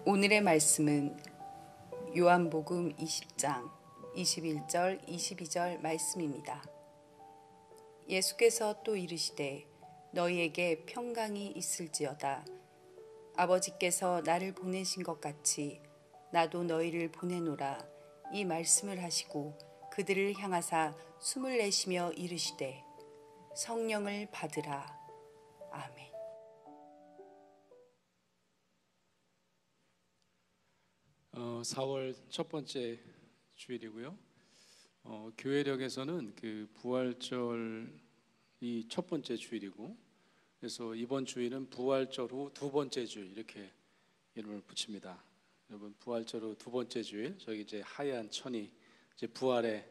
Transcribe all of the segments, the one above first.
오늘의 말씀은 요한복음 20장 21절 22절 말씀입니다. 예수께서 또 이르시되 너희에게 평강이 있을지어다. 아버지께서 나를 보내신 것 같이 나도 너희를 보내노라. 이 말씀을 하시고 그들을 향하사 숨을 내쉬며 이르시되 성령을 받으라. 아멘. 4월 첫 번째 주일이고요. 교회력에서는 그 부활절이 첫 번째 주일이고, 그래서 이번 주일은 부활절 후 두 번째 주일 이렇게 이름을 붙입니다. 여러분, 부활절 후 두 번째 주일, 저기 이제 하얀 천이 이제 부활의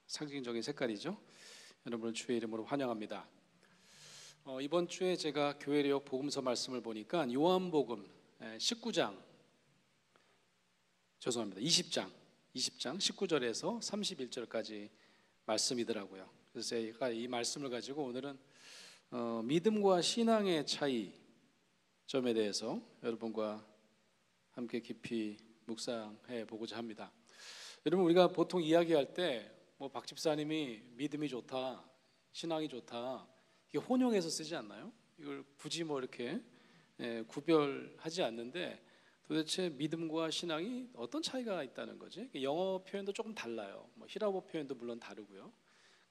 상징적인 색깔이죠. 여러분을 주의 이름으로 환영합니다. 이번 주에 제가 교회력 복음서 말씀을 보니까 요한복음 20장 19절에서 31절까지 말씀이더라고요. 그래서 제가 이 말씀을 가지고 오늘은 믿음과 신앙의 차이점에 대해서 여러분과 함께 깊이 묵상해 보고자 합니다. 여러분, 우리가 보통 이야기할 때 박 집사님이 믿음이 좋다, 신앙이 좋다, 이게 혼용해서 쓰지 않나요? 이걸 굳이 이렇게 구별하지 않는데, 도대체 믿음과 신앙이 어떤 차이가 있다는 거지? 영어 표현도 조금 달라요. 히라보 표현도 물론 다르고요.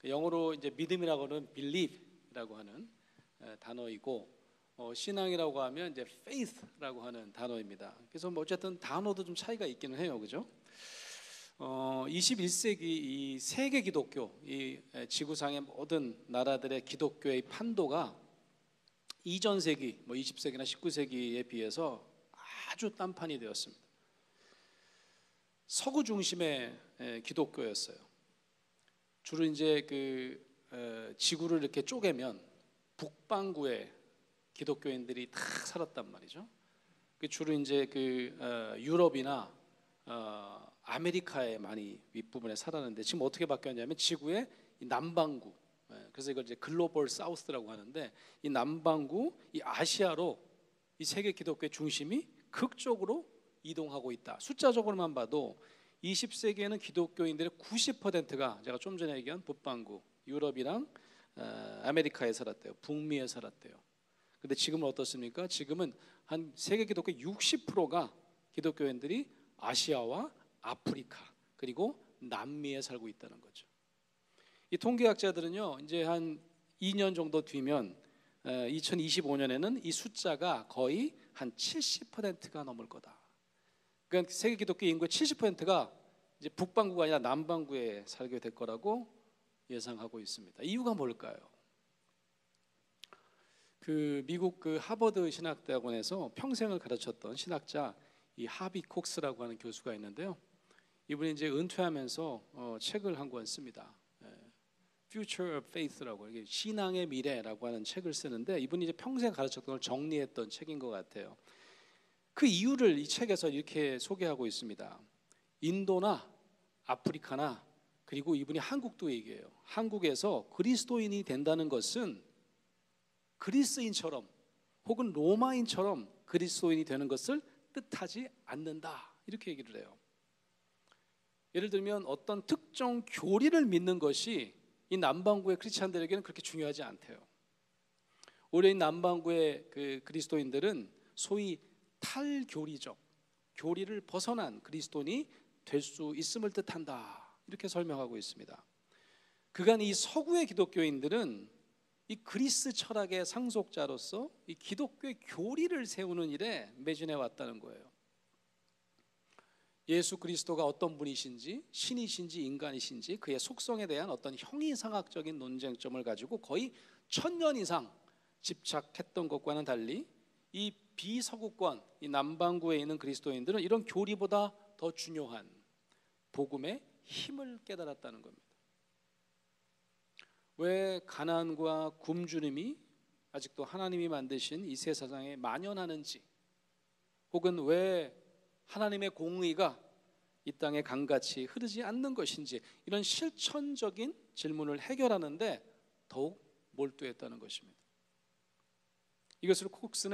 영어로 이제 믿음이라고는 believe라고 하는 단어이고, 신앙이라고 하면 이제 faith라고 하는 단어입니다. 그래서 어쨌든 단어도 좀 차이가 있기는 해요, 그죠? 21세기 이 세계 기독교, 이 지구상의 모든 나라들의 기독교의 판도가 이전 세기, 20세기나 19세기에 비해서 아주 딴판이 되었습니다. 서구 중심의 기독교였어요. 주로 이제 지구를 이렇게 쪼개면 북반구에 기독교인들이 다 살았단 말이죠. 주로 이제 유럽이나 아메리카에 많이 윗부분에 살았는데, 지금 어떻게 바뀌었냐면 지구의 남반구, 그래서 이걸 이제 글로벌 사우스라고 하는데, 이 남반구, 이 아시아로 이 세계 기독교의 중심이 극적으로 이동하고 있다. 숫자적으로만 봐도 20세기에는 기독교인들의 90%가 제가 좀 전에 얘기한 북반구, 유럽이랑 아메리카에 살았대요. 북미에 살았대요. 근데 지금은 어떻습니까? 지금은 한 세계 기독교 60%가 기독교인들이 아시아와 아프리카 그리고 남미에 살고 있다는 거죠. 이 통계학자들은요, 이제 한 2년 정도 뒤면 2025년에는 이 숫자가 거의 한 70%가 넘을 거다. 그러니까 세계 기독교 인구의 70%가 이제 북반구가 아니라 남반구에 살게 될 거라고 예상하고 있습니다. 이유가 뭘까요? 미국 하버드 신학대학원에서 평생을 가르쳤던 신학자 이 하비 콕스라고 하는 교수가 있는데요. 이분이 이제 은퇴하면서 책을 한 권 씁니다. Future of Faith라고, 이게 신앙의 미래라고 하는 책을 쓰는데, 이분이 이제 평생 가르쳤던 걸 정리했던 책인 것 같아요. 그 이유를 이 책에서 이렇게 소개하고 있습니다. 인도나 아프리카나, 그리고 이분이 한국도 얘기해요. 한국에서 그리스도인이 된다는 것은 그리스인처럼 혹은 로마인처럼 그리스도인이 되는 것을 뜻하지 않는다, 이렇게 얘기를 해요. 예를 들면 어떤 특정 교리를 믿는 것이 이 남반구의 크리스찬들에게는 그렇게 중요하지 않대요. 오히려 이 남반구의 그리스도인들은 소위 탈교리적, 교리를 벗어난 그리스도인이 될 수 있음을 뜻한다, 이렇게 설명하고 있습니다. 그간 이 서구의 기독교인들은 이 그리스 철학의 상속자로서 이 기독교의 교리를 세우는 일에 매진해 왔다는 거예요. 예수 그리스도가 어떤 분이신지, 신이신지 인간이신지, 그의 속성에 대한 어떤 형이상학적인 논쟁점을 가지고 거의 1000년 이상 집착했던 것과는 달리, 이 비서구권, 이 남반구에 있는 그리스도인들은 이런 교리보다 더 중요한 복음의 힘을 깨달았다는 겁니다. 왜 가난과 굶주림이 아직도 하나님이 만드신 이 새 세상에 만연하는지, 혹은 왜 하나님의 공의가 이 땅에 강같이 흐르지 않는 것인지, 이런 실천적인 질문을 해결하는데 더욱 몰두했다는 것입니다. 이것을 콕스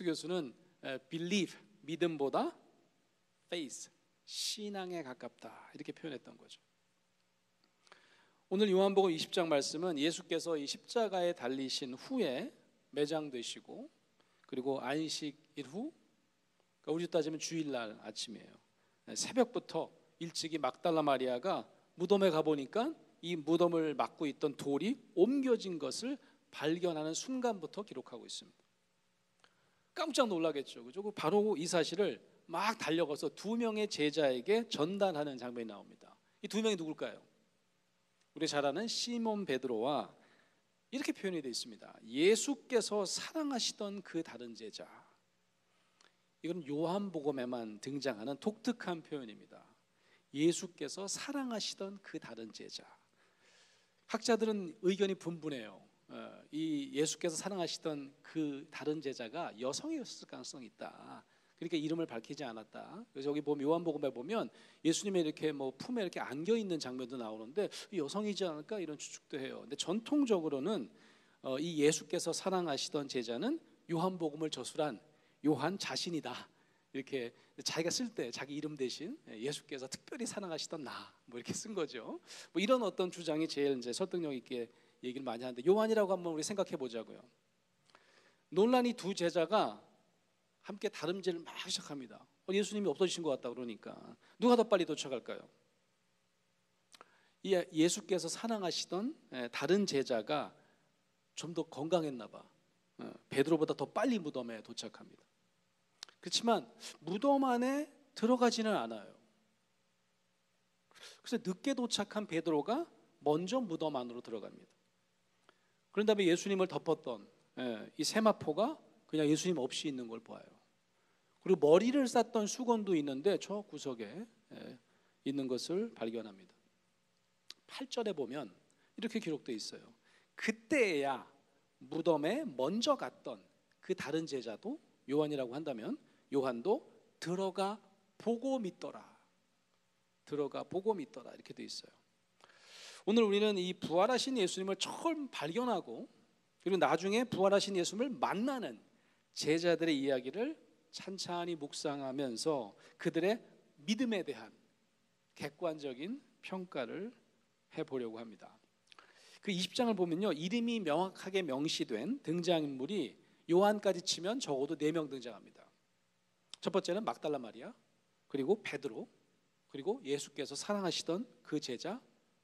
교수는 believe, 믿음보다 faith, 신앙에 가깝다 이렇게 표현했던 거죠. 오늘 요한복음 20장 말씀은 예수께서 이 십자가에 달리신 후에 매장되시고 그리고 안식일 후, 그러니까 우리 따지면 주일날 아침이에요. 새벽부터 일찍이 막달라 마리아가 무덤에 가보니까 이 무덤을 막고 있던 돌이 옮겨진 것을 발견하는 순간부터 기록하고 있습니다. 깜짝 놀라겠죠, 그죠? 바로 이 사실을 막 달려가서 두 명의 제자에게 전달하는 장면이 나옵니다. 이 두 명이 누굴까요? 우리 잘 아는 시몬 베드로와 이렇게 표현이 되어 있습니다. 예수께서 사랑하시던 그 다른 제자. 이건 요한복음에만 등장하는 독특한 표현입니다. 예수께서 사랑하시던 그 다른 제자. 학자들은 의견이 분분해요. 이 예수께서 사랑하시던 그 다른 제자가 여성이었을 가능성이 있다. 그러니까 이름을 밝히지 않았다. 그래서 여기 보면 요한복음에 보면 예수님의 이렇게 뭐 품에 이렇게 안겨 있는 장면도 나오는데 여성이지 않을까 이런 추측도 해요. 근데 전통적으로는 이 예수께서 사랑하시던 제자는 요한복음을 저술한 요한 자신이다. 이렇게 자기가 쓸 때 자기 이름 대신 예수께서 특별히 사랑하시던 나 뭐 이렇게 쓴 거죠. 뭐 이런 어떤 주장이 제일 이제 설득력 있게 얘기를 많이 하는데 요한이라고 한번 우리 생각해 보자고요. 논란이 두 제자가 함께 다름질을 막 시작합니다. 예수님이 없어지신 것 같다 그러니까 누가 더 빨리 도착할까요? 예수께서 사랑하시던 다른 제자가 좀 더 건강했나 봐. 베드로보다 더 빨리 무덤에 도착합니다. 그렇지만 무덤 안에 들어가지는 않아요. 그래서 늦게 도착한 베드로가 먼저 무덤 안으로 들어갑니다. 그런 다음에 예수님을 덮었던 이 세마포가 그냥 예수님 없이 있는 걸 보아요. 그리고 머리를 쌌던 수건도 있는데 저 구석에 있는 것을 발견합니다. 8절에 보면 이렇게 기록되어 있어요. 그때야 무덤에 먼저 갔던 그 다른 제자도 요한이라고 한다면 요한도 들어가 보고 믿더라. 들어가 보고 믿더라 이렇게 되어 있어요. 오늘 우리는 이 부활하신 예수님을 처음 발견하고 그리고 나중에 부활하신 예수님을 만나는 제자들의 이야기를 찬찬히 묵상하면서 그들의 믿음에 대한 객관적인 평가를 해보려고 합니다. 그 20장을 보면요, 이름이 명확하게 명시된 등장인물이 요한까지 치면 적어도 4명 등장합니다. 첫 번째는 막달라 마리아, 그리고 베드로, 그리고 예수께서 사랑하시던 그 제자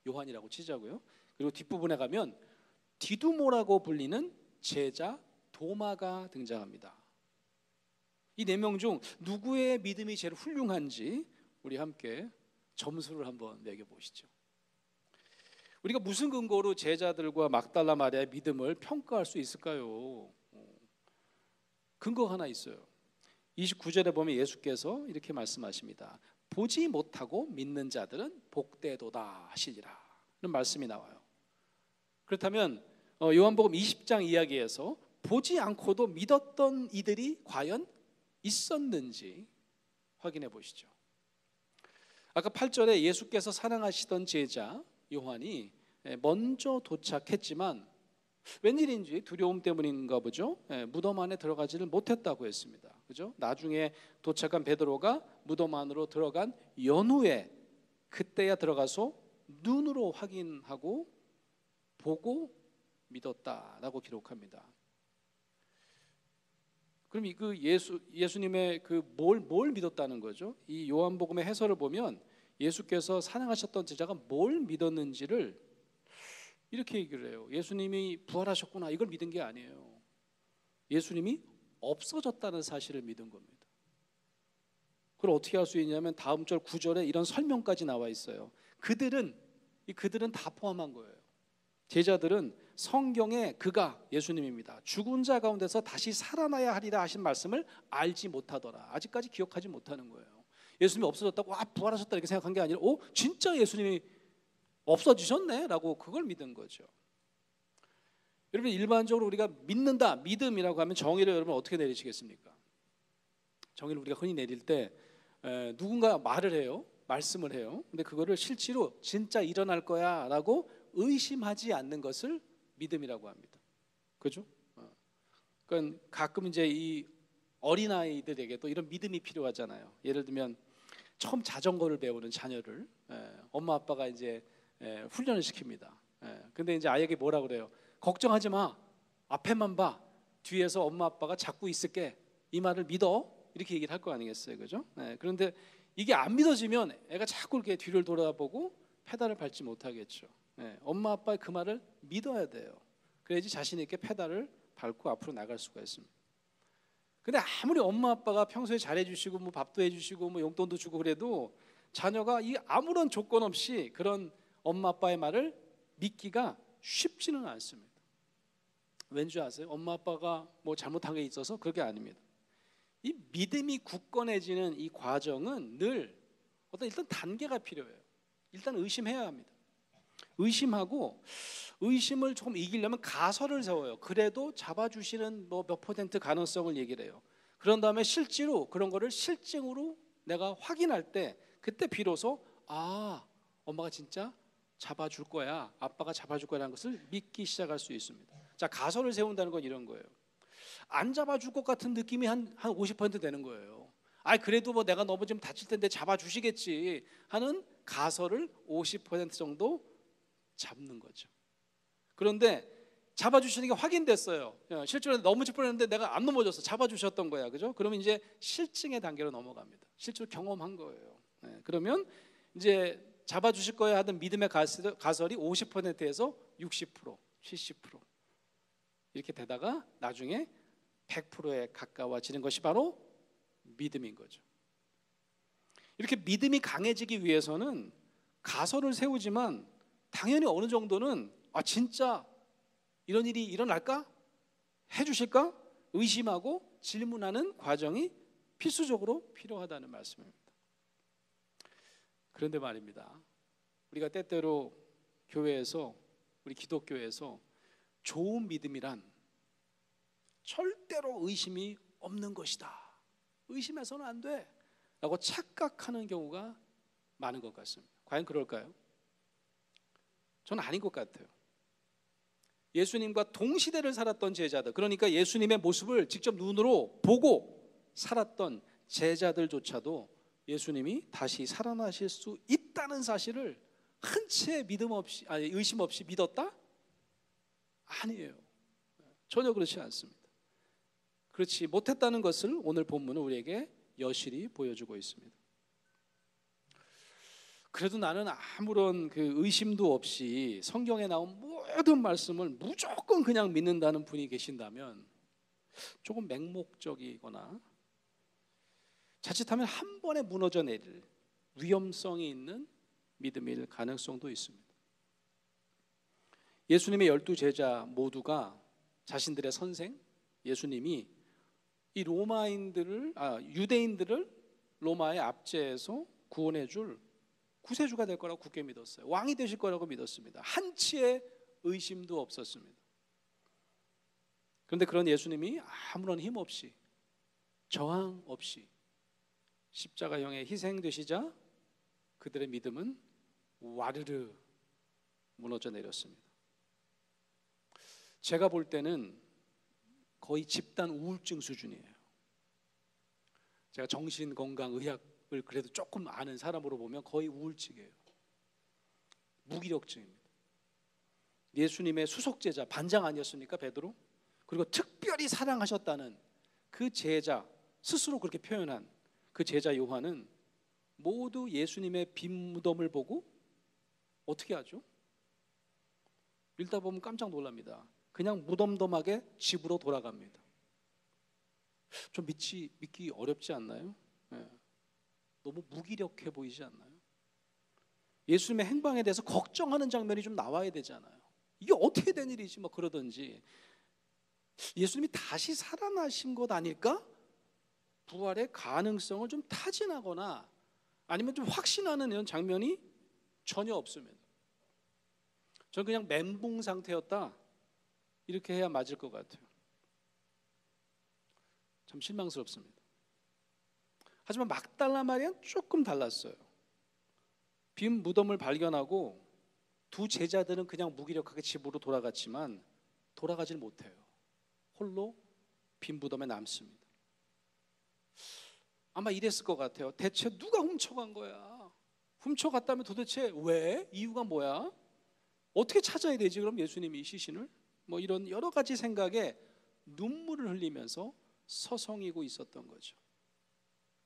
요한이라고 치자고요. 그리고 뒷부분에 가면 디두모라고 불리는 제자 도마가 등장합니다. 이 4명 중 누구의 믿음이 제일 훌륭한지 우리 함께 점수를 한번 매겨보시죠. 우리가 무슨 근거로 제자들과 막달라 마리아의 믿음을 평가할 수 있을까요? 근거가 하나 있어요. 29절에 보면 예수께서 이렇게 말씀하십니다. 보지 못하고 믿는 자들은 복되도다 하시리라. 이런 말씀이 나와요. 그렇다면 요한복음 20장 이야기에서 보지 않고도 믿었던 이들이 과연 있었는지 확인해 보시죠. 아까 8절에 예수께서 사랑하시던 제자 요한이 먼저 도착했지만 웬일인지 두려움 때문인가 보죠. 무덤 안에 들어가지를 못했다고 했습니다. 그죠? 나중에 도착한 베드로가 무덤 안으로 들어간 연후에 그때야 들어가서 눈으로 확인하고 보고 믿었다라고 기록합니다. 그럼 그 예수님의 그 뭘 믿었다는 거죠? 이 요한복음의 해설을 보면 예수께서 사랑하셨던 제자가 뭘 믿었는지를 이렇게 얘기를 해요. 예수님이 부활하셨구나 이걸 믿은 게 아니에요. 예수님이 없어졌다는 사실을 믿은 겁니다. 그걸 어떻게 할 수 있냐면 다음 절 9절에 이런 설명까지 나와 있어요. 그들은 다 포함한 거예요. 제자들은 성경에 그가 예수님입니다. 죽은 자 가운데서 다시 살아나야 하리라 하신 말씀을 알지 못하더라. 아직까지 기억하지 못하는 거예요. 예수님이 없어졌다고 부활하셨다 이렇게 생각한 게 아니라 진짜 예수님이 없어지셨네 라고 그걸 믿은 거죠. 여러분 일반적으로 우리가 믿는다, 믿음이라고 하면 정의를 여러분 어떻게 내리시겠습니까? 정의를 우리가 흔히 내릴 때 누군가 말을 해요. 말씀을 해요. 근데 그거를 실제로 진짜 일어날 거야 라고 의심하지 않는 것을 믿음이라고 합니다. 그죠? 그러니까 가끔 이제 이 어린아이들에게도 이런 믿음이 필요하잖아요. 예를 들면 처음 자전거를 배우는 자녀를 엄마 아빠가 이제 훈련을 시킵니다. 근데 이제 아이에게 뭐라 그래요? 걱정하지 마. 앞에만 봐. 뒤에서 엄마 아빠가 잡고 있을게. 이 말을 믿어. 이렇게 얘기를 할 거 아니겠어요, 그죠? 그런데 이게 안 믿어지면 애가 자꾸 이렇게 뒤를 돌아보고 페달을 밟지 못하겠죠. 엄마 아빠의 그 말을 믿어야 돼요. 그래야지 자신 있게 페달을 밟고 앞으로 나갈 수가 있습니다. 근데 아무리 엄마 아빠가 평소에 잘해주시고 뭐 밥도 해주시고 뭐 용돈도 주고 그래도 자녀가 이 아무런 조건 없이 그런 엄마 아빠의 말을 믿기가 쉽지는 않습니다. 왠지 아세요? 엄마 아빠가 뭐 잘못한 게 있어서 그게 아닙니다. 이 믿음이 굳건해지는 이 과정은 늘 어떤 일단 단계가 필요해요. 일단 의심해야 합니다. 의심하고 의심을 조금 이기려면 가설을 세워요. 그래도 잡아주시는 뭐 몇 퍼센트 가능성을 얘기를 해요. 그런 다음에 실제로 그런 거를 실증으로 내가 확인할 때 그때 비로소 엄마가 진짜 잡아줄 거야, 아빠가 잡아줄 거라는 것을 믿기 시작할 수 있습니다. 자, 가설을 세운다는 건 이런 거예요. 안 잡아줄 것 같은 느낌이 한 50% 되는 거예요. 그래도 뭐 내가 넘어지면 다칠 텐데 잡아주시겠지 하는 가설을 50% 정도 잡는 거죠. 그런데 잡아주시는 게 확인됐어요. 실제로 넘어질 뻔했는데 내가 안 넘어졌어. 잡아주셨던 거야, 그죠? 그러면 이제 실증의 단계로 넘어갑니다. 실제로 경험한 거예요. 그러면 이제 잡아주실 거야 하던 믿음의 가설이 50%에서 60%, 70% 이렇게 되다가 나중에 100%에 가까워지는 것이 바로 믿음인 거죠. 이렇게 믿음이 강해지기 위해서는 가설을 세우지만 당연히 어느 정도는 진짜 이런 일이 일어날까? 해주실까? 의심하고 질문하는 과정이 필수적으로 필요하다는 말씀입니다. 그런데 말입니다, 우리가 때때로 교회에서, 우리 기독교에서 좋은 믿음이란 절대로 의심이 없는 것이다, 의심해서는 안 돼 라고 착각하는 경우가 많은 것 같습니다. 과연 그럴까요? 저는 아닌 것 같아요. 예수님과 동시대를 살았던 제자들, 그러니까 예수님의 모습을 직접 눈으로 보고 살았던 제자들조차도 예수님이 다시 살아나실 수 있다는 사실을 한 채 의심 없이 믿었다? 아니에요. 전혀 그렇지 않습니다. 그렇지 못했다는 것을 오늘 본문은 우리에게 여실히 보여주고 있습니다. 그래도 나는 아무런 그 의심도 없이 성경에 나온 모든 말씀을 무조건 그냥 믿는다는 분이 계신다면 조금 맹목적이거나 자칫하면 한 번에 무너져 내릴 위험성이 있는 믿음일 가능성도 있습니다. 예수님의 12제자 모두가 자신들의 선생 예수님이 이 유대인들을 로마의 압제에서 구원해 줄 구세주가 될 거라고 굳게 믿었어요. 왕이 되실 거라고 믿었습니다. 한치의 의심도 없었습니다. 그런데 그런 예수님이 아무런 힘 없이, 저항 없이 십자가형에 희생되시자 그들의 믿음은 와르르 무너져 내렸습니다. 제가 볼 때는 거의 집단 우울증 수준이에요. 제가 정신건강의학을 그래도 조금 아는 사람으로 보면 거의 우울증이에요. 무기력증입니다. 예수님의 수속제자, 반장 아니었습니까, 베드로? 그리고 특별히 사랑하셨다는 그 제자, 스스로 그렇게 표현한 그 제자 요한은 모두 예수님의 빈 무덤을 보고 어떻게 하죠? 읽다 보면 깜짝 놀랍니다. 그냥 무덤덤하게 집으로 돌아갑니다. 좀 믿기 어렵지 않나요? 너무 무기력해 보이지 않나요? 예수님의 행방에 대해서 걱정하는 장면이 좀 나와야 되잖아요. 이게 어떻게 된 일이지? 뭐 그러든지 예수님이 다시 살아나신 것 아닐까? 부활의 가능성을 좀 타진하거나 아니면 좀 확신하는 이런 장면이 전혀 없습니다. 저는 그냥 멘붕 상태였다 이렇게 해야 맞을 것 같아요. 참 실망스럽습니다. 하지만 막달라 마리아는 조금 달랐어요. 빈 무덤을 발견하고 두 제자들은 그냥 무기력하게 집으로 돌아갔지만 돌아가질 못해요. 홀로 빈 무덤에 남습니다. 아마 이랬을 것 같아요. 대체 누가 훔쳐간 거야? 훔쳐갔다면 도대체 왜? 이유가 뭐야? 어떻게 찾아야 되지 그럼 예수님이 이 시신을? 뭐 이런 여러 가지 생각에 눈물을 흘리면서 서성이고 있었던 거죠.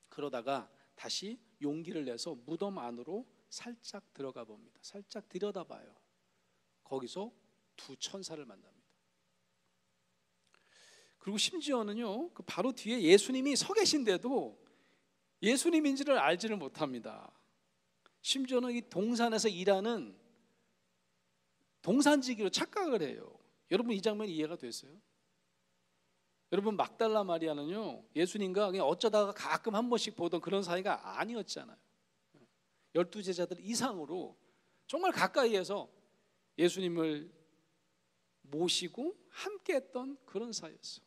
그러다가 다시 용기를 내서 무덤 안으로 살짝 들어가 봅니다. 살짝 들여다봐요. 거기서 두 천사를 만납니다. 그리고 심지어는요, 그 바로 뒤에 예수님이 서 계신데도 예수님인지를 알지를 못합니다. 심지어는 이 동산에서 일하는 동산지기로 착각을 해요. 여러분 이 장면 이해가 됐어요? 여러분 막달라 마리아는요, 예수님과 그냥 어쩌다가 가끔 한 번씩 보던 그런 사이가 아니었잖아요. 12제자들 이상으로 정말 가까이에서 예수님을 모시고 함께했던 그런 사이였어요.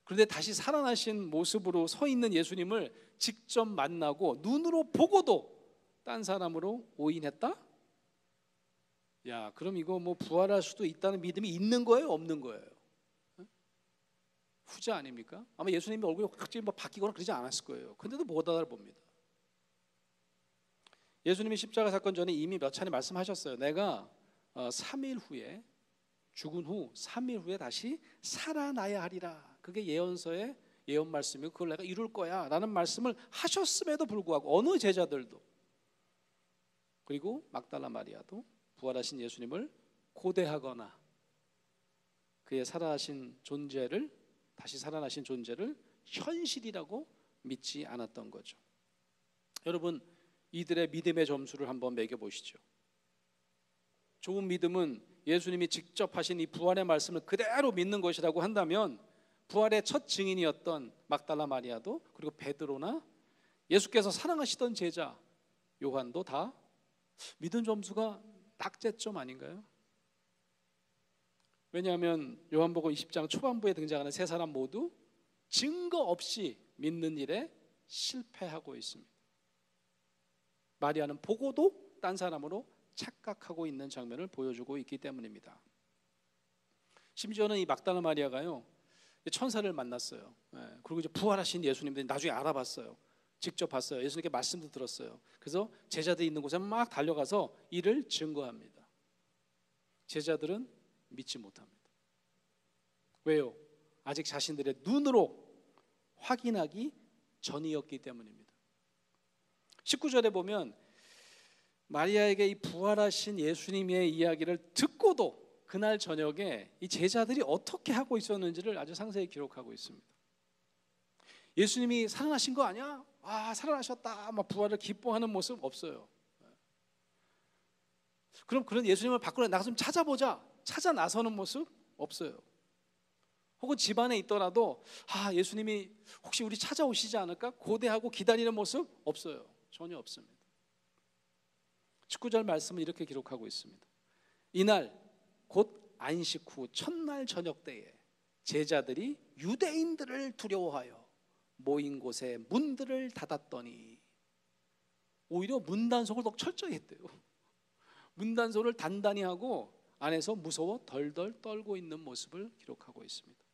그런데 다시 살아나신 모습으로 서 있는 예수님을 직접 만나고 눈으로 보고도 딴 사람으로 오인했다? 야, 그럼 이거 뭐 부활할 수도 있다는 믿음이 있는 거예요? 없는 거예요? 후자 아닙니까? 아마 예수님의 얼굴이 갑자기 뭐 바뀌거나 그러지 않았을 거예요. 근데도 못 알아봅니다. 예수님이 십자가 사건 전에 이미 몇 차례 말씀하셨어요. 내가 3일 후에 죽은 후 3일 후에 다시 살아나야 하리라. 그게 예언서의 예언 말씀이고 그걸 내가 이룰 거야 라는 말씀을 하셨음에도 불구하고 어느 제자들도, 그리고 막달라 마리아도 부활하신 예수님을 고대하거나 그의 다시 살아나신 존재를 현실이라고 믿지 않았던 거죠. 여러분, 이들의 믿음의 점수를 한번 매겨보시죠. 좋은 믿음은 예수님이 직접 하신 이 부활의 말씀을 그대로 믿는 것이라고 한다면 부활의 첫 증인이었던 막달라 마리아도, 그리고 베드로나 예수께서 사랑하시던 제자 요한도 다 믿음 점수가 낙제점 아닌가요? 왜냐하면 요한복음 20장 초반부에 등장하는 세 사람 모두 증거 없이 믿는 일에 실패하고 있습니다. 마리아는 보고도 딴 사람으로 착각하고 있는 장면을 보여주고 있기 때문입니다. 심지어는 이 막달라 마리아가요, 천사를 만났어요. 그리고 이제 부활하신 예수님들 나중에 알아봤어요. 직접 봤어요. 예수님께 말씀도 들었어요. 그래서 제자들이 있는 곳에 막 달려가서 이를 증거합니다. 제자들은 믿지 못합니다. 왜요? 아직 자신들의 눈으로 확인하기 전이었기 때문입니다. 19절에 보면 마리아에게 이 부활하신 예수님의 이야기를 듣고도 그날 저녁에 이 제자들이 어떻게 하고 있었는지를 아주 상세히 기록하고 있습니다. 예수님이 살아나신 거 아니야? 아, 살아나셨다 막 부활을 기뻐하는 모습 없어요. 그럼 그런 예수님을 밖으로 나가서 좀 찾아보자, 찾아 나서는 모습 없어요. 혹은 집안에 있더라도 예수님이 혹시 우리 찾아오시지 않을까 고대하고 기다리는 모습 없어요. 전혀 없습니다. 19절 말씀은 이렇게 기록하고 있습니다. 이날 곧 안식 후 첫날 저녁 때에 제자들이 유대인들을 두려워하여 모인 곳에 문들을 닫았더니, 오히려 문단속을 더 철저히 했대요. 문단속을 단단히 하고 안에서 무서워 덜덜 떨고 있는 모습을 기록하고 있습니다.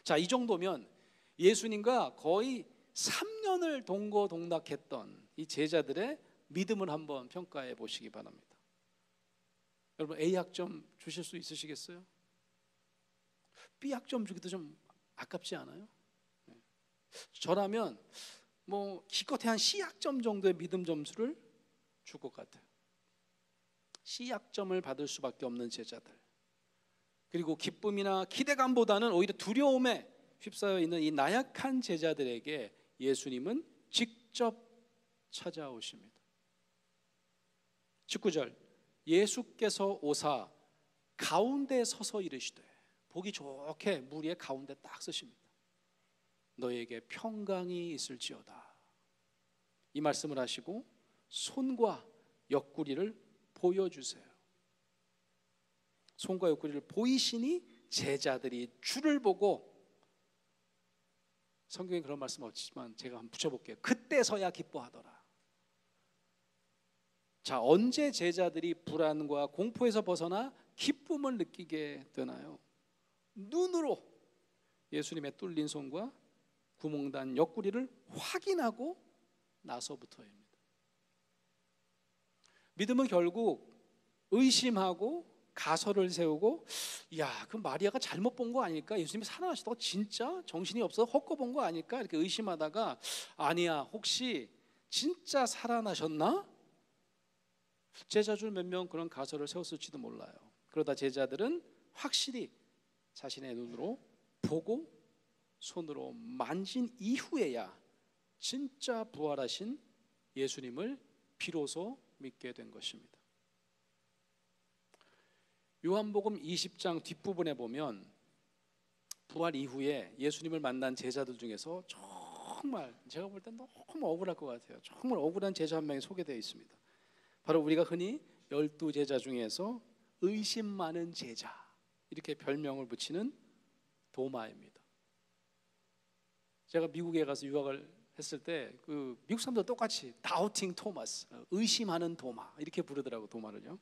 자, 이 정도면 예수님과 거의 3년을 동거동락했던 이 제자들의 믿음을 한번 평가해 보시기 바랍니다. 여러분, A학점 주실 수 있으시겠어요? B학점 주기도 좀 아깝지 않아요? 저라면 뭐 기껏해 한 C학점 정도의 믿음 점수를 줄 것 같아요. C학점을 받을 수밖에 없는 제자들, 그리고 기쁨이나 기대감보다는 오히려 두려움에 휩싸여 있는 이 나약한 제자들에게 예수님은 직접 찾아오십니다. 19절, 예수께서 오사 가운데 서서 이르시되, 보기 좋게 무리의 가운데 딱 서십니다. 너에게 평강이 있을지어다. 이 말씀을 하시고 손과 옆구리를 보여주세요. 손과 옆구리를 보이시니 제자들이 주를 보고, 성경에 그런 말씀 없지만 제가 한번 붙여볼게요. 그때서야 기뻐하더라. 자, 언제 제자들이 불안과 공포에서 벗어나 기쁨을 느끼게 되나요? 눈으로 예수님의 뚫린 손과 구멍난 옆구리를 확인하고 나서부터입니다. 믿음은 결국 의심하고 가설을 세우고, 야, 그 마리아가 잘못 본 거 아닐까? 예수님이 살아나시다가 진짜 정신이 없어서 헛거 본 거 아닐까? 이렇게 의심하다가, 아니야, 혹시 진짜 살아나셨나? 제자 중 몇 명 그런 가설을 세웠을지도 몰라요. 그러다 제자들은 확실히 자신의 눈으로 보고 손으로 만진 이후에야 진짜 부활하신 예수님을 비로소 믿게 된 것입니다. 요한복음 20장 뒷부분에 보면 부활 이후에 예수님을 만난 제자들 중에서 정말 제가 볼 땐 너무 억울할 것 같아요. 정말 억울한 제자 한 명이 소개되어 있습니다. 바로 우리가 흔히 12제자 중에서 의심 많은 제자, 이렇게 별명을 붙이는 도마입니다. 제가 미국에 가서 유학을 했을 때 그 미국 사람들 똑같이 다우팅 토마스, 의심하는 도마, 이렇게 부르더라고, 도마를요.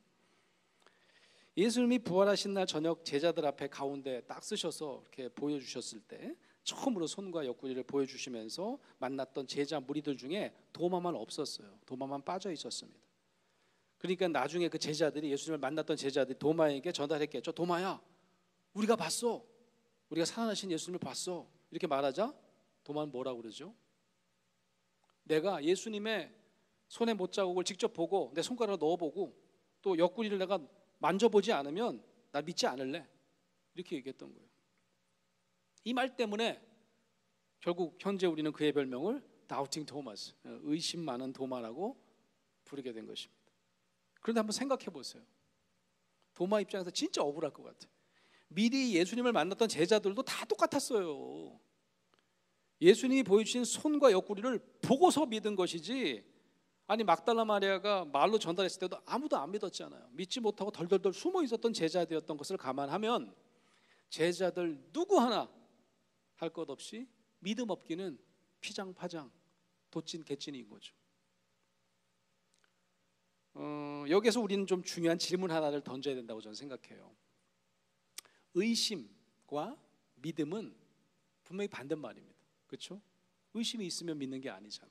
예수님이 부활하신 날 저녁 제자들 앞에 가운데 딱 쓰셔서 이렇게 보여주셨을 때 처음으로 손과 옆구리를 보여주시면서 만났던 제자 무리들 중에 도마만 없었어요. 도마만 빠져 있었습니다. 그러니까 나중에 그 제자들이, 예수님을 만났던 제자들이 도마에게 전달했겠죠. 도마야, 우리가 봤어. 우리가 살아나신 예수님을 봤어. 이렇게 말하자 도마는 뭐라고 그러죠? 내가 예수님의 손의 못자국을 직접 보고 내 손가락을 넣어보고 또 옆구리를 내가 만져보지 않으면 날 믿지 않을래, 이렇게 얘기했던 거예요. 이 말 때문에 결국 현재 우리는 그의 별명을 다우팅 토마스, 의심 많은 도마라고 부르게 된 것입니다. 그런데 한번 생각해 보세요. 도마 입장에서 진짜 억울할 것 같아요. 미리 예수님을 만났던 제자들도 다 똑같았어요. 예수님이 보여주신 손과 옆구리를 보고서 믿은 것이지, 아니 막달라 마리아가 말로 전달했을 때도 아무도 안 믿었잖아요. 믿지 못하고 덜덜덜 숨어 있었던 제자들이었던 것을 감안하면 제자들 누구 하나 할 것 없이 믿음 없기는 피장파장, 도찐 개찐인 거죠. 여기서 우리는 좀 중요한 질문 하나를 던져야 된다고 저는 생각해요. 의심과 믿음은 분명히 반대말입니다. 그렇죠? 의심이 있으면 믿는 게 아니잖아.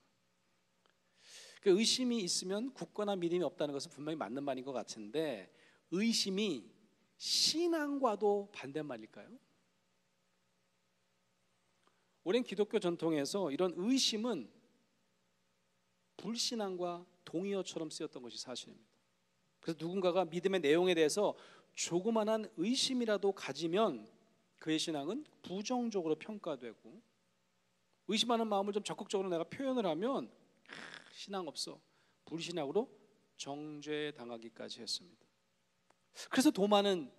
그 의심이 있으면 굳거나 믿음이 없다는 것은 분명히 맞는 말인 것 같은데, 의심이 신앙과도 반대말일까요? 오랜 기독교 전통에서 이런 의심은 불신앙과 동의어처럼 쓰였던 것이 사실입니다. 그래서 누군가가 믿음의 내용에 대해서 조그만한 의심이라도 가지면 그의 신앙은 부정적으로 평가되고, 의심하는 마음을 좀 적극적으로 내가 표현을 하면 신앙 없어, 불신앙으로 정죄당하기까지 했습니다. 그래서 도마는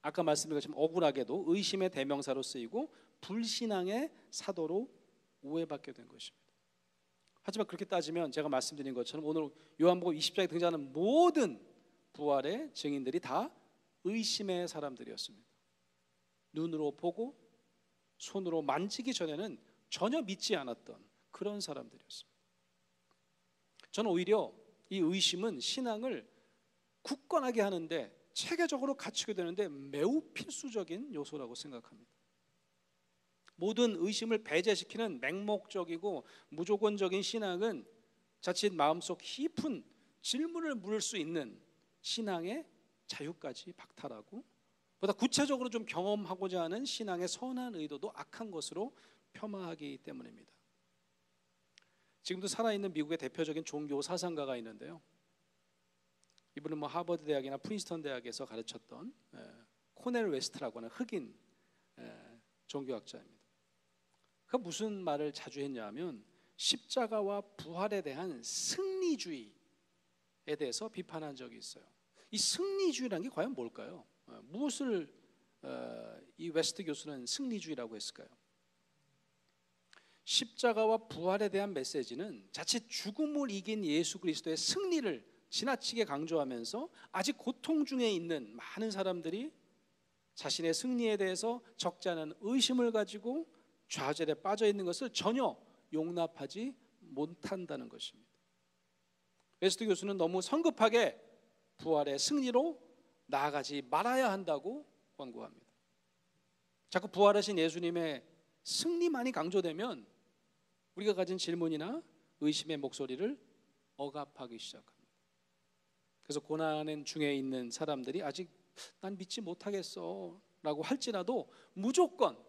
아까 말씀드린 것처럼 억울하게도 의심의 대명사로 쓰이고 불신앙의 사도로 오해받게 된 것입니다. 하지만 그렇게 따지면 제가 말씀드린 것처럼 오늘 요한복음 20장에 등장하는 모든 부활의 증인들이 다 의심의 사람들이었습니다. 눈으로 보고 손으로 만지기 전에는 전혀 믿지 않았던 그런 사람들이었습니다. 저는 오히려 이 의심은 신앙을 굳건하게 하는데, 체계적으로 갖추게 되는데 매우 필수적인 요소라고 생각합니다. 모든 의심을 배제시키는 맹목적이고 무조건적인 신앙은 자칫 마음속 깊은 질문을 물을 수 있는 신앙의 자유까지 박탈하고, 보다 구체적으로 좀 경험하고자 하는 신앙의 선한 의도도 악한 것으로 폄하하기 때문입니다. 지금도 살아있는 미국의 대표적인 종교 사상가가 있는데요, 이분은 하버드 대학이나 프린스턴 대학에서 가르쳤던 코넬 웨스트라고 하는 흑인 종교학자입니다. 그가 무슨 말을 자주 했냐면, 십자가와 부활에 대한 승리주의에 대해서 비판한 적이 있어요. 이 승리주의라는 게 과연 뭘까요? 무엇을 이 웨스트 교수는 승리주의라고 했을까요? 십자가와 부활에 대한 메시지는 자칫 죽음을 이긴 예수 그리스도의 승리를 지나치게 강조하면서 아직 고통 중에 있는 많은 사람들이 자신의 승리에 대해서 적지 않은 의심을 가지고 좌절에 빠져 있는 것을 전혀 용납하지 못한다는 것입니다. 웨스트 교수는 너무 성급하게 부활의 승리로 나아가지 말아야 한다고 권고합니다. 자꾸 부활하신 예수님의 승리만이 강조되면 우리가 가진 질문이나 의심의 목소리를 억압하기 시작합니다. 그래서 고난 중에 있는 사람들이 아직 난 믿지 못하겠어 라고 할지라도 무조건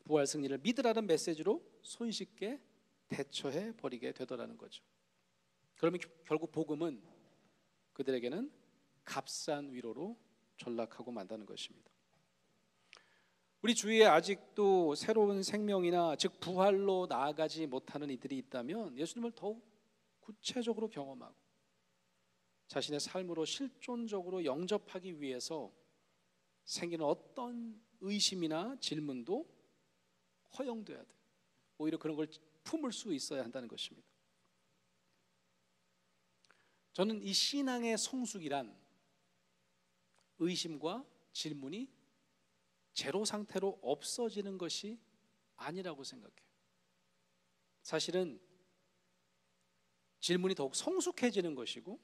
부활 승리를 믿으라는 메시지로 손쉽게 대처해 버리게 되더라는 거죠. 그러면 결국 복음은 그들에게는 값싼 위로로 전락하고 만다는 것입니다. 우리 주위에 아직도 새로운 생명이나 즉 부활로 나아가지 못하는 이들이 있다면 예수님을 더욱 구체적으로 경험하고 자신의 삶으로 실존적으로 영접하기 위해서 생기는 어떤 의심이나 질문도 허용돼야 돼요. 오히려 그런 걸 품을 수 있어야 한다는 것입니다. 저는 이 신앙의 성숙이란 의심과 질문이 제로 상태로 없어지는 것이 아니라고 생각해요. 사실은 질문이 더욱 성숙해지는 것이고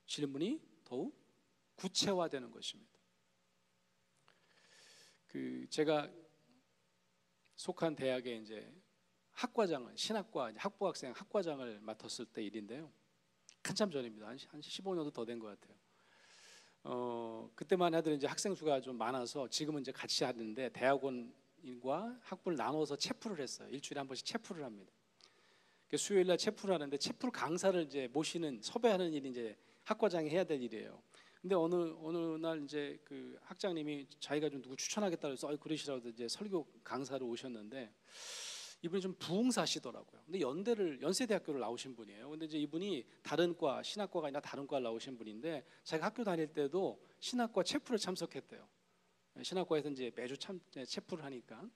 질문이 더욱 구체화되는 것입니다. 제가 속한 대학에 이제 학과장을 신학과 학부학생 학과장을 맡았을 때 일인데요. 한참 전입니다. 한 15년도 더 된 것 같아요. 그때만 해도 이제 학생 수가 좀 많아서 지금은 이제 같이 하는데 대학원과 학부를 나눠서 체프를 했어요. 일주일에 한 번씩 체프를 합니다. 수요일 날 체프를 하는데 체프 강사를 이제 모시는 섭외하는 일이 이제 학과장이 해야 될 일이에요. 근데 어느 날 이제 그 학장님이 자기가 좀 누구 추천하겠다 그래서 그러시라고 이제 설교 강사로 오셨는데 이분이 좀 부흥사시더라고요. 근데 연세대학교를 나오신 분이에요. 근데 이제 이분이 다른 과 신학과가 아니라 다른 과를 나오신 분인데 자기가 학교 다닐 때도 신학과 체프를 참석했대요. 신학과에서 이제 매주 체프를 하니까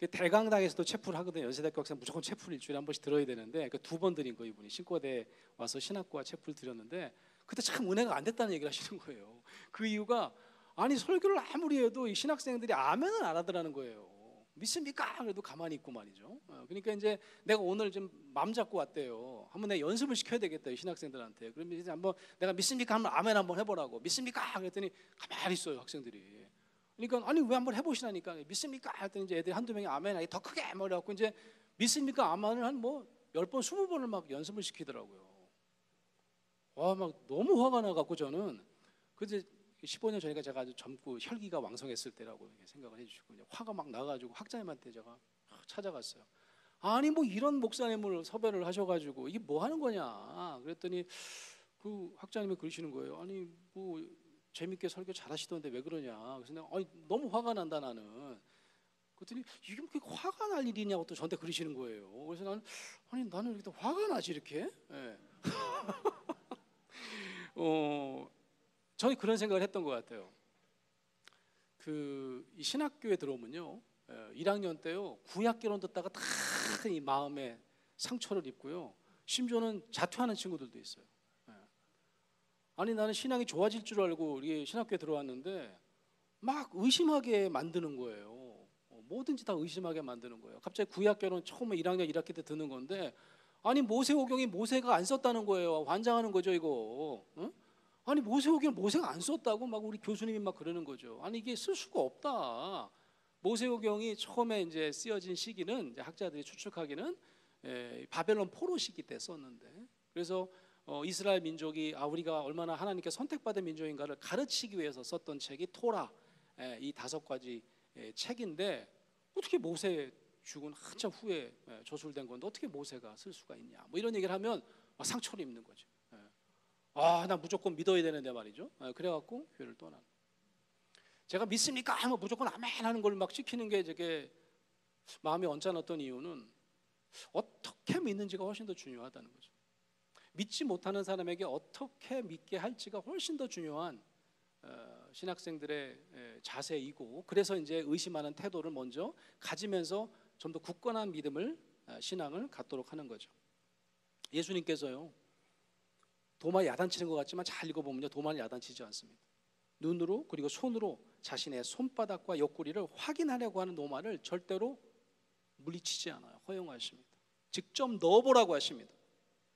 대강당에서도 체프를 하거든요. 연세대학교 학생 무조건 체프를 일주일에 한 번씩 들어야 되는데 그 2번 드린 거 이분이 신고대 와서 신학과 체프를 드렸는데 그때 참 은혜가 안 됐다는 얘기를 하시는 거예요. 그 이유가 아니 설교를 아무리 해도 이 신학생들이 아멘은 안 하더라는 거예요. 믿습니까? 그래도 가만히 있고 말이죠. 그러니까 이제 내가 오늘 좀 마음 잡고 왔대요. 한번 내가 연습을 시켜야 되겠다 이 신학생들한테. 그러면 이제 한번 내가 믿습니까? 한번 아멘 한번 해보라고. 믿습니까? 그랬더니 가만히 있어요 학생들이. 그러니까 아니 왜 한번 해보시라니까. 믿습니까? 했더니 이제 애들이 한두 명이 아멘 하기 더 크게 말해갖고 이제 믿습니까? 아멘을 한 뭐 10번 20번을 막 연습을 시키더라고요. 와 막 너무 화가 나갖고 저는 그제 15년 전이니까 제가 아주 젊고 혈기가 왕성했을 때라고 생각을 해주시고 화가 막 나가지고 학장님한테 제가 찾아갔어요. 아니 뭐 이런 목사님을 섭외를 하셔가지고 이게 뭐 하는 거냐 그랬더니 그 학장님이 그러시는 거예요. 아니 뭐 재밌게 설교 잘하시던데 왜 그러냐. 그래서 내가 아니 너무 화가 난다 나는. 그랬더니 이게 뭐 화가 날 일이냐고 또 저한테 그러시는 거예요. 그래서 나는 이렇게 화가 나지 이렇게. 네. 저는 그런 생각을 했던 것 같아요. 이 신학교에 들어오면요, 1학년 때요 구약개론 듣다가 다 이 마음에 상처를 입고요, 심지어는 자퇴하는 친구들도 있어요. 아니 나는 신앙이 좋아질 줄 알고 이게 신학교에 들어왔는데 막 의심하게 만드는 거예요. 뭐든지 다 의심하게 만드는 거예요. 갑자기 구약개론 처음에 1학년 1학기 때 듣는 건데 아니 모세오경이 모세가 안 썼다는 거예요. 환장하는 거죠 이거. 응? 아니 모세오경을 모세가 안 썼다고 막 우리 교수님이 막 그러는 거죠. 아니 이게 쓸 수가 없다. 모세오경이 처음에 이제 쓰여진 시기는 이제 학자들이 추측하기는 바벨론 포로 시기 때 썼는데 그래서 이스라엘 민족이 우리가 얼마나 하나님께 선택받은 민족인가를 가르치기 위해서 썼던 책이 토라 이 5가지 책인데 어떻게 모세 죽은 한참 후에 저술된 건데 어떻게 모세가 쓸 수가 있냐 뭐 이런 얘기를 하면 상처를 입는 거죠. 나 무조건 믿어야 되는데 말이죠. 그래갖고 교회를 떠나는. 제가 믿습니까? 하면 무조건 아멘 하는 걸 막 시키는 게 저게 마음이 언짢았던 이유는 어떻게 믿는지가 훨씬 더 중요하다는 거죠. 믿지 못하는 사람에게 어떻게 믿게 할지가 훨씬 더 중요한 신학생들의 자세이고 그래서 이제 의심하는 태도를 먼저 가지면서 좀 더 굳건한 믿음을 신앙을 갖도록 하는 거죠. 예수님께서요 도마 야단치는 것 같지만 잘 읽어보면요 도마를 야단치지 않습니다. 눈으로 그리고 손으로 자신의 손바닥과 옆구리를 확인하려고 하는 도마를 절대로 물리치지 않아요. 허용하십니다. 직접 넣어보라고 하십니다.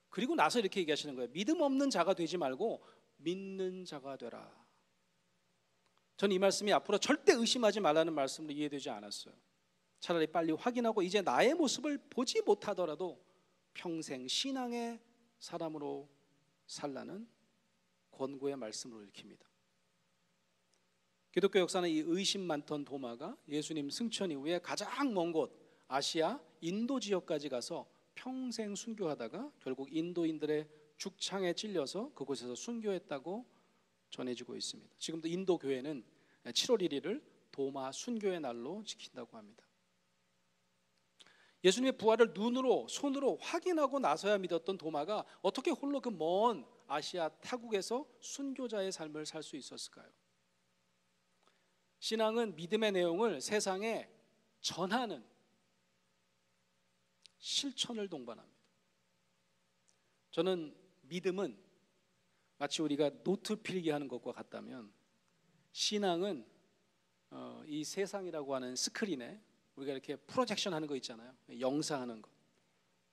그리고 나서 이렇게 얘기하시는 거예요. 믿음 없는 자가 되지 말고 믿는 자가 되라. 저는 이 말씀이 앞으로 절대 의심하지 말라는 말씀으로 이해되지 않았어요. 차라리 빨리 확인하고 이제 나의 모습을 보지 못하더라도 평생 신앙의 사람으로 살라는 권고의 말씀으로 읽힙니다. 기독교 역사는 이 의심 많던 도마가 예수님 승천 이후에 가장 먼 곳 아시아 인도 지역까지 가서 평생 순교하다가 결국 인도인들의 죽창에 찔려서 그곳에서 순교했다고 전해지고 있습니다. 지금도 인도 교회는 7월 1일을 도마 순교의 날로 지킨다고 합니다. 예수님의 부활을 눈으로 손으로 확인하고 나서야 믿었던 도마가 어떻게 홀로 그 먼 아시아 타국에서 순교자의 삶을 살 수 있었을까요? 신앙은 믿음의 내용을 세상에 전하는 실천을 동반합니다. 저는 믿음은 마치 우리가 노트 필기하는 것과 같다면 신앙은 이 세상이라고 하는 스크린에 우리가 이렇게 프로젝션 하는 거 있잖아요. 영상하는 거.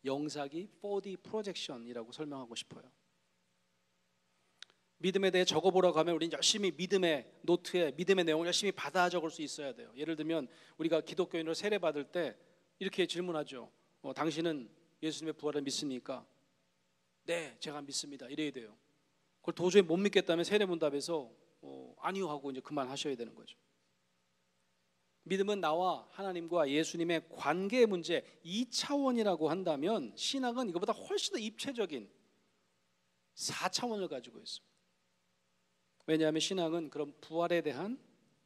영상이 4D 프로젝션이라고 설명하고 싶어요. 믿음에 대해 적어보라고 하면 우리는 열심히 믿음의 노트에 믿음의 내용을 열심히 받아 적을 수 있어야 돼요. 예를 들면 우리가 기독교인으로 세례받을 때 이렇게 질문하죠. 당신은 예수님의 부활을 믿습니까? 네, 제가 믿습니다. 이래야 돼요. 그걸 도저히 못 믿겠다면 세례문답에서 아니요 하고 이제 그만하셔야 되는 거죠. 믿음은 나와 하나님과 예수님의 관계의 문제 2차원이라고 한다면 신앙은 이것보다 훨씬 더 입체적인 4차원을 가지고 있습니다. 왜냐하면 신앙은 그런 부활에 대한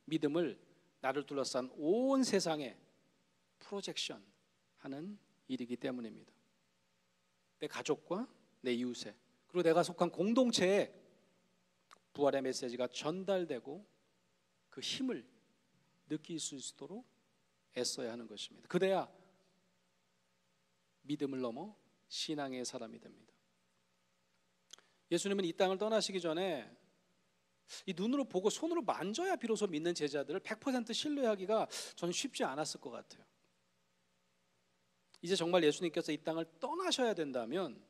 믿음을 나를 둘러싼 온 세상에 프로젝션하는 일이기 때문입니다. 내 가족과 내 이웃에 그리고 내가 속한 공동체에 부활의 메시지가 전달되고 그 힘을 느낄 수 있도록 애써야 하는 것입니다. 그래야 믿음을 넘어 신앙의 사람이 됩니다. 예수님은 이 땅을 떠나시기 전에 이 눈으로 보고 손으로 만져야 비로소 믿는 제자들을 100% 신뢰하기가 저는 쉽지 않았을 것 같아요. 이제 정말 예수님께서 이 땅을 떠나셔야 된다면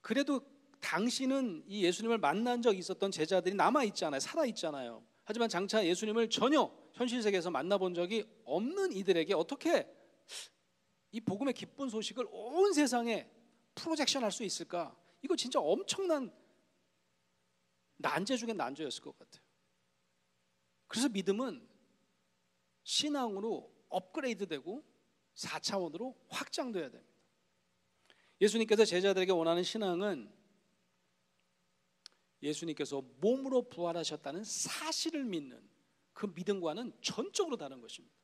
그래도 당시는 이 예수님을 만난 적이 있었던 제자들이 남아있잖아요. 살아있잖아요. 하지만 장차 예수님을 전혀 현실 세계에서 만나본 적이 없는 이들에게 어떻게 이 복음의 기쁜 소식을 온 세상에 프로젝션 할 수 있을까? 이거 진짜 엄청난 난제 중에 난제였을 것 같아요. 그래서 믿음은 신앙으로 업그레이드되고 4차원으로 확장돼야 됩니다. 예수님께서 제자들에게 원하는 신앙은 예수님께서 몸으로 부활하셨다는 사실을 믿는 그 믿음과는 전적으로 다른 것입니다.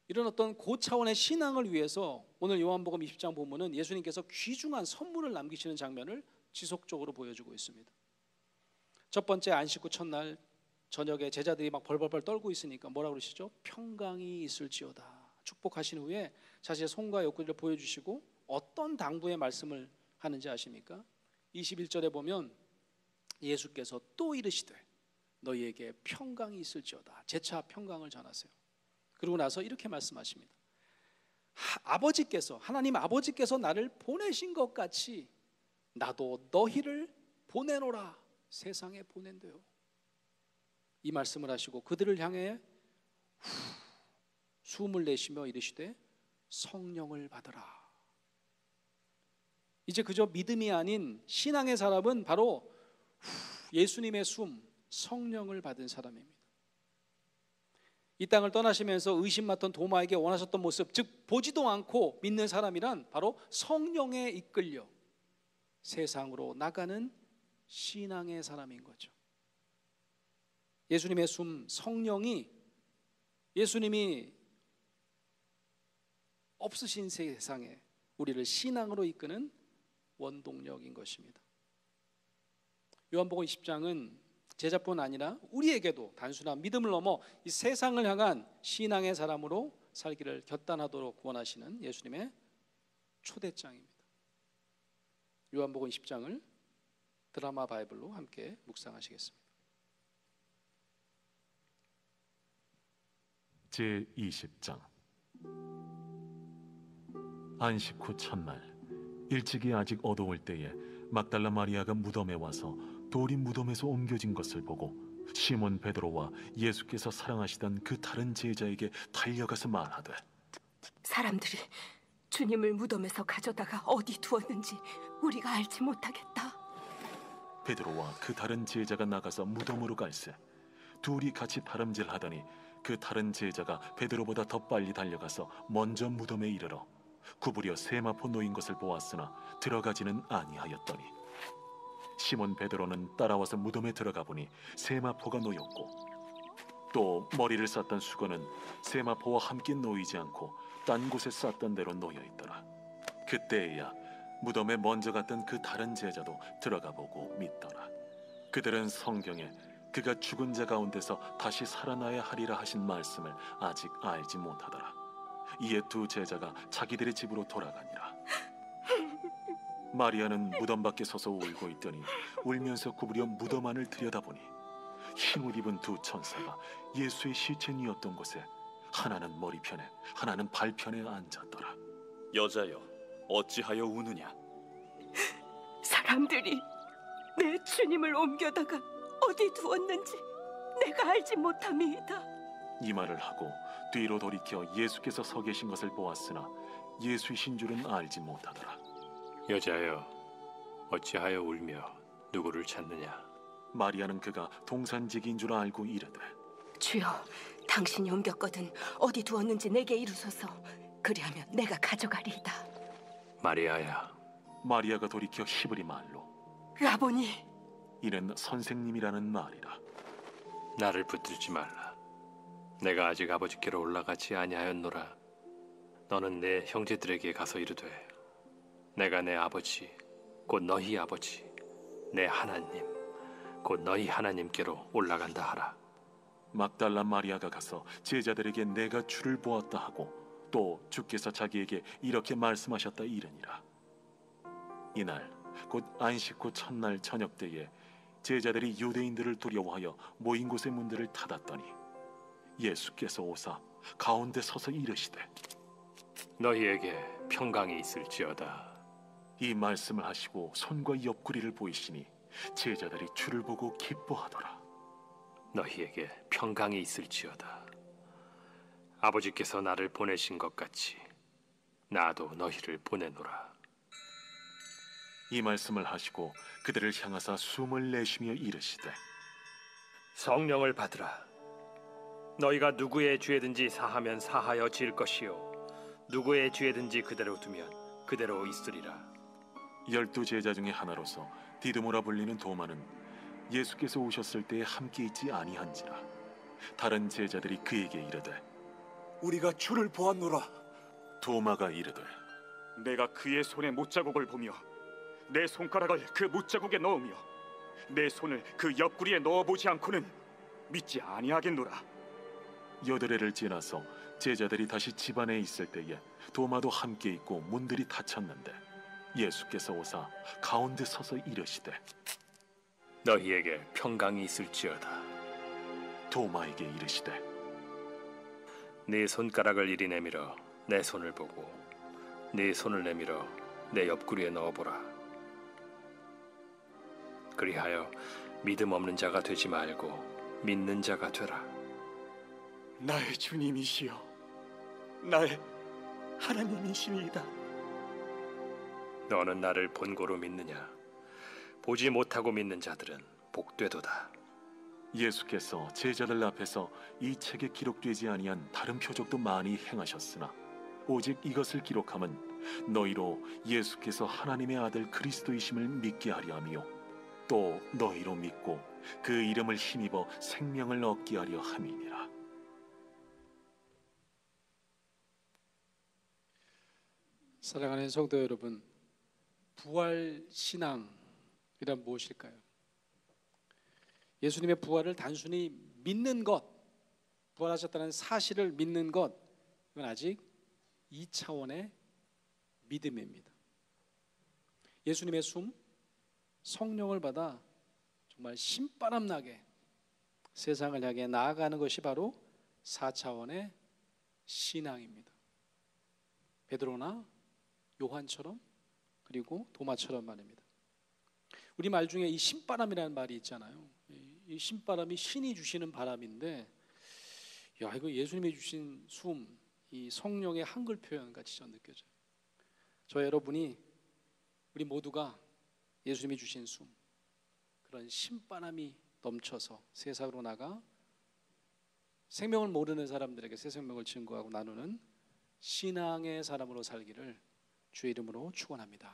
이런 어떤 고차원의 신앙을 위해서 오늘 요한복음 20장 본문은 예수님께서 귀중한 선물을 남기시는 장면을 지속적으로 보여주고 있습니다. 첫 번째 안식 후 첫날 저녁에 제자들이 막 벌벌벌 떨고 있으니까 뭐라고 그러시죠? 평강이 있을지어다. 축복하신 후에 자신의 손과 옆구리를 보여주시고 어떤 당부의 말씀을 하는지 아십니까? 21절에 보면 예수께서 또 이르시되 너희에게 평강이 있을지어다. 재차 평강을 전하세요. 그러고 나서 이렇게 말씀하십니다. 아버지께서 하나님 아버지께서 나를 보내신 것 같이 나도 너희를 보내노라. 세상에 보낸대요. 이 말씀을 하시고 그들을 향해 숨을 내쉬며 이르시되 성령을 받으라. 이제 그저 믿음이 아닌 신앙의 사람은 바로 예수님의 숨, 성령을 받은 사람입니다. 이 땅을 떠나시면서 의심 많던 도마에게 원하셨던 모습, 즉 보지도 않고 믿는 사람이란 바로 성령에 이끌려 세상으로 나가는 신앙의 사람인 거죠. 예수님의 숨, 성령이 예수님이 없으신 세상에 우리를 신앙으로 이끄는 원동력인 것입니다. 요한복음 20장은 제자뿐 아니라 우리에게도 단순한 믿음을 넘어 이 세상을 향한 신앙의 사람으로 살기를 결단하도록 원하시는 예수님의 초대장입니다. 요한복음 20장을 드라마 바이블로 함께 묵상하시겠습니다. 제20장 안식 후 첫날 일찍이 아직 어두울 때에 막달라 마리아가 무덤에 와서 돌이 무덤에서 옮겨진 것을 보고 시몬 베드로와 예수께서 사랑하시던 그 다른 제자에게 달려가서 말하되 사람들이 주님을 무덤에서 가져다가 어디 두었는지 우리가 알지 못하겠다. 베드로와 그 다른 제자가 나가서 무덤으로 갈새 둘이 같이 다름질하더니 그 다른 제자가 베드로보다 더 빨리 달려가서 먼저 무덤에 이르러 구부려 세마포 놓인 것을 보았으나 들어가지는 아니하였더니 시몬 베드로는 따라와서 무덤에 들어가 보니 세마포가 놓였고 또 머리를 쌌던 수건은 세마포와 함께 놓이지 않고 딴 곳에 쌌던 대로 놓여 있더라. 그때에야 무덤에 먼저 갔던 그 다른 제자도 들어가 보고 믿더라. 그들은 성경에 그가 죽은 자 가운데서 다시 살아나야 하리라 하신 말씀을 아직 알지 못하더라. 이에 두 제자가 자기들의 집으로 돌아가니라. 마리아는 무덤 밖에 서서 울고 있더니 울면서 구부려 무덤 안을 들여다보니 흰옷 입은 두 천사가 예수의 시체니었던 곳에 하나는 머리편에 하나는 발편에 앉았더라. 여자여, 어찌하여 우느냐? 사람들이 내 주님을 옮겨다가 어디 두었는지 내가 알지 못함이이다. 이 말을 하고 뒤로 돌이켜 예수께서 서 계신 것을 보았으나 예수이신 줄은 알지 못하더라. 여자여, 어찌하여 울며 누구를 찾느냐? 마리아는 그가 동산지기인 줄 알고 이르되 주여, 당신이 옮겼거든 어디 두었는지 내게 이루소서. 그리하면 내가 가져가리이다. 마리아야. 마리아가 돌이켜 히브리 말로 라보니, 이는 선생님이라는 말이라. 나를 붙들지 말라. 내가 아직 아버지께로 올라가지 아니하였노라. 너는 내 형제들에게 가서 이르되 내가 내 아버지 곧 너희 아버지 내 하나님 곧 너희 하나님께로 올라간다 하라. 막달라 마리아가 가서 제자들에게 내가 주를 보았다 하고 또 주께서 자기에게 이렇게 말씀하셨다 이르니라. 이날 곧 안식 후 첫날 저녁 때에 제자들이 유대인들을 두려워하여 모인 곳의 문들을 닫았더니 예수께서 오사 가운데 서서 이르시되 너희에게 평강이 있을지어다. 이 말씀을 하시고 손과 옆구리를 보이시니 제자들이 주를 보고 기뻐하더라. 너희에게 평강이 있을지어다. 아버지께서 나를 보내신 것 같이 나도 너희를 보내노라. 이 말씀을 하시고 그들을 향하사 숨을 내쉬며 이르시되 성령을 받으라. 너희가 누구의 죄든지 사하면 사하여 질 것이요 누구의 죄든지 그대로 두면 그대로 있으리라. 12 제자 중에 하나로서 디드모라 불리는 도마는 예수께서 오셨을 때에 함께 있지 아니한지라. 다른 제자들이 그에게 이르되 우리가 주를 보았노라. 도마가 이르되 내가 그의 손에 못자국을 보며 내 손가락을 그 못자국에 넣으며 내 손을 그 옆구리에 넣어보지 않고는 믿지 아니하겠노라. 여드레를 지나서 제자들이 다시 집 안에 있을 때에 도마도 함께 있고 문들이 닫혔는데 예수께서 오사 가운데 서서 이르시되 너희에게 평강이 있을지어다. 도마에게 이르시되 네 손가락을 이리 내밀어 내 손을 보고 네 손을 내밀어 내 옆구리에 넣어보라. 그리하여 믿음 없는 자가 되지 말고 믿는 자가 되라. 나의 주님이시여 나의 하나님이시니이다. 너는 나를 본고로 믿느냐? 보지 못하고 믿는 자들은 복되도다. 예수께서 제자들 앞에서 이 책에 기록되지 아니한 다른 표적도 많이 행하셨으나 오직 이것을 기록함은 너희로 예수께서 하나님의 아들 그리스도이심을 믿게 하려 함이요 또 너희로 믿고 그 이름을 힘입어 생명을 얻게 하려 함이니라. 사랑하는 성도 여러분, 부활 신앙이란 무엇일까요? 예수님의 부활을 단순히 믿는 것, 부활하셨다는 사실을 믿는 것, 이건 아직 2차원의 믿음입니다. 예수님의 숨, 성령을 받아 정말 신바람 나게 세상을 향해 나아가는 것이 바로 4차원의 신앙입니다. 베드로나 요한처럼 그리고 도마처럼 말입니다. 우리 말 중에 이 신바람이라는 말이 있잖아요. 이 신바람이 신이 주시는 바람인데, 야, 이거 예수님이 주신 숨, 이 성령의 한글 표현 같이 전 느껴져요. 저 여러분이 우리 모두가 예수님이 주신 숨, 그런 신바람이 넘쳐서 세상으로 나가 생명을 모르는 사람들에게 새 생명을 증거하고 나누는 신앙의 사람으로 살기를 주의 이름으로 축원합니다.